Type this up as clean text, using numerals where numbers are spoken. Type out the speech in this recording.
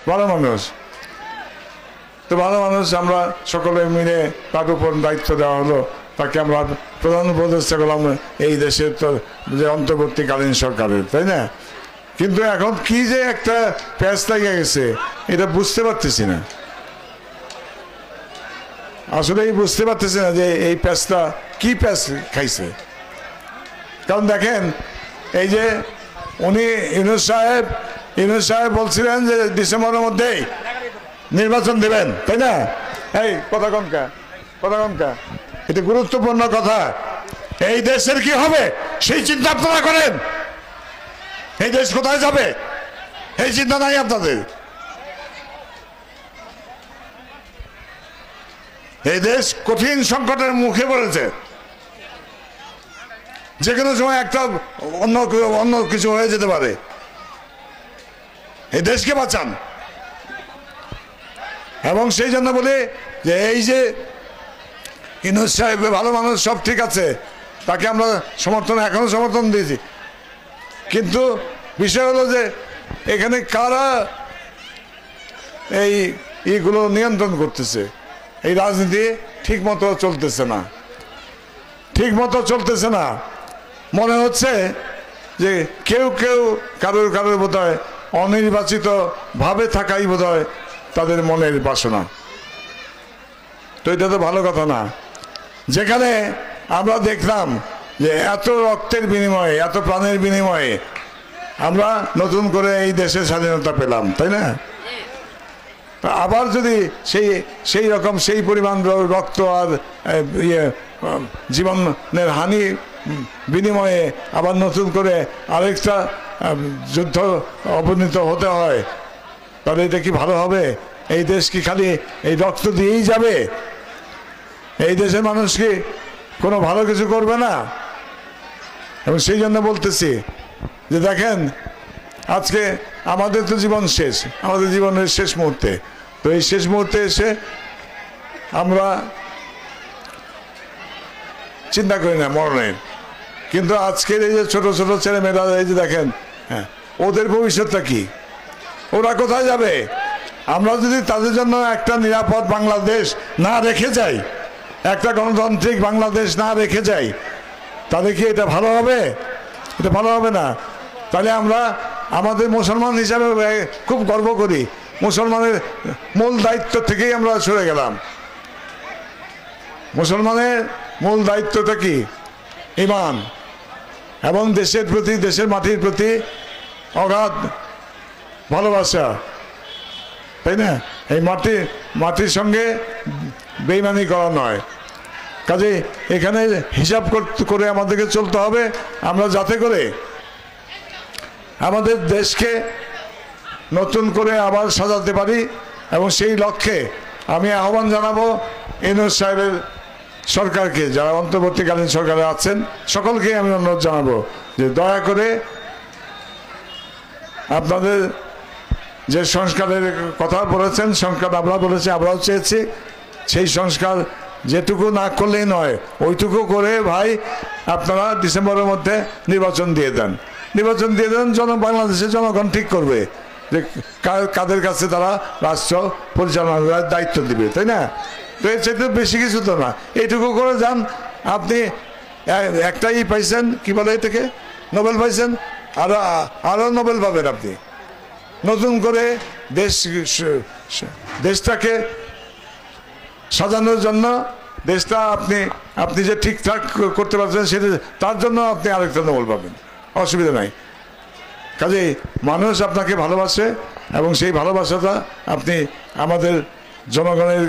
ভালো মানুষ, তো ভালো মানুষ আমরা সকলে মিলে তার উপর দায়িত্ব দেওয়া হলো, তাকে আমরা প্রধান উপদেষ্টা করলাম এই দেশের তো যে অন্তর্বর্তীকালীন সরকারের, তাই না? কিন্তু এখন কি যে একটা প্যাচ লেগে গেছে এটা বুঝতে পারতেছি না, আসলেই বুঝতে পারতেছি না যে এই প্যাচটা কি প্যাচ খাইছে। কারণ দেখেন এই যে উনি ইউনূস সাহেব বলছিলেন যে ডিসেম্বরের মধ্যেই নির্বাচন দেবেন, তাই না? এই কথা কনকা এটা গুরুত্বপূর্ণ কথা। এই দেশের কি হবে সেই চিন্তা আপনারা করেন? এই দেশ কোথায় যাবে এই চিন্তা নাই আপনাদের? এই দেশ কঠিন সংকটের মুখে পড়েছে, যে কোনো সময় একটা অন্য কিছু হয়ে যেতে পারে। এই দেশকে বাঁচান। এবং সেই জন্য বলি যে এই যে ইউনূস সাহেব ভালো মানুষ, সব ঠিক আছে, তাকে আমরা এখনো সমর্থন দিয়েছি, কিন্তু বিষয় হলো যে এখানে কারা এইগুলো নিয়ন্ত্রণ করতেছে? এই রাজনীতি ঠিক মতো চলতেছে না। মনে হচ্ছে যে কেউ কারোর বোধহয় অনির্বাচিত ভাবে থাকাই বোধহয় তাদের মনের বাসনা। তো এটা তো ভালো কথা না। যেখানে আমরা দেখলাম যে এত রক্তের বিনিময়ে, এত প্রাণের বিনিময়ে আমরা নতুন করে এই দেশের স্বাধীনতা পেলাম, তাই না? আবার যদি সেই পরিমাণ রক্ত আর জীবনের হানি বিনিময়ে আবার নতুন করে আরেকটা যুদ্ধ অবনীত হতে হয়, তাহলে এটা কি ভালো হবে? এই দেশ কি খালি এই রক্ত দিয়েই যাবে? এই দেশের মানুষ কি কোনো ভালো কিছু করবে না? এবং সেই জন্য বলতেছি যে দেখেন, আজকে আমাদের তো জীবন শেষ, আমাদের জীবনের শেষ মুহূর্তে, তো এই শেষ মুহূর্তে এসে আমরা চিন্তা করি না মরণের। কিন্তু আজকের এই যে ছোট ছোট ছেলেমেয়েরা, এই যে দেখেন, হ্যাঁ, ওদের ভবিষ্যৎটা কি? ওরা কোথায় যাবে? আমরা যদি তাদের জন্য একটা নিরাপদ বাংলাদেশ না রেখে যাই, একটা গণতান্ত্রিক বাংলাদেশ না রেখে যাই, তাহলে কি এটা ভালো হবে? এটা ভালো হবে না। তাহলে আমরা আমাদের মুসলমান হিসাবে খুব গর্ব করি, মুসলমানের মূল দায়িত্ব থেকেই আমরা সরে গেলাম। মুসলমানের মূল দায়িত্বটা কি? ঈমান এবং দেশের প্রতি, দেশের মাটির প্রতি অগাধ ভালোবাসা, তাই না? এই মাটির সঙ্গে বেইমানি করা নয়। কাজে এখানে হিসাব করে আমাদেরকে চলতে হবে, আমরা যাতে করে আমাদের দেশকে নতুন করে আবার সাজাতে পারি। এবং সেই লক্ষ্যে আমি আহ্বান জানাবো ইউনূস সাহেবের সরকারকে, যারা অন্তর্বর্তীকালীন সরকারে আছেন সকলকে আমি অনুরোধ জানাবো যে দয়া করে আপনাদের যে সংস্কারের কথা বলেছেন, সংস্কার আমরা বলেছি, আমরাও চেয়েছি, সেই সংস্কার যেটুকু না করলেই নয়, ওইটুকু করে ভাই আপনারা ডিসেম্বরের মধ্যে নির্বাচন দিয়ে দেন। বাংলাদেশের জনগণ ঠিক করবে যে কাদের কাছে তারা রাষ্ট্র পরিচালনার দায়িত্ব দিবে, তাই না? তো এর চাইতে বেশি কিছু তো না, এইটুকু করে যান। আপনি একটাই পাইছেন, কি বলে এটাকে, নোবেল পাইছেন, আরো নোবেল পাবেন আপনি। নতুন করে দেশটাকে সাজানোর জন্য, দেশটা আপনি যে ঠিকঠাক করতে পারছেন সেটা, তার জন্য আপনি আরেকটা নোবেল পাবেন, অসুবিধা নাই। কাজেই মানুষ আপনাকে ভালোবাসে এবং সেই ভালোবাসাটা আপনি আমাদের জনগণের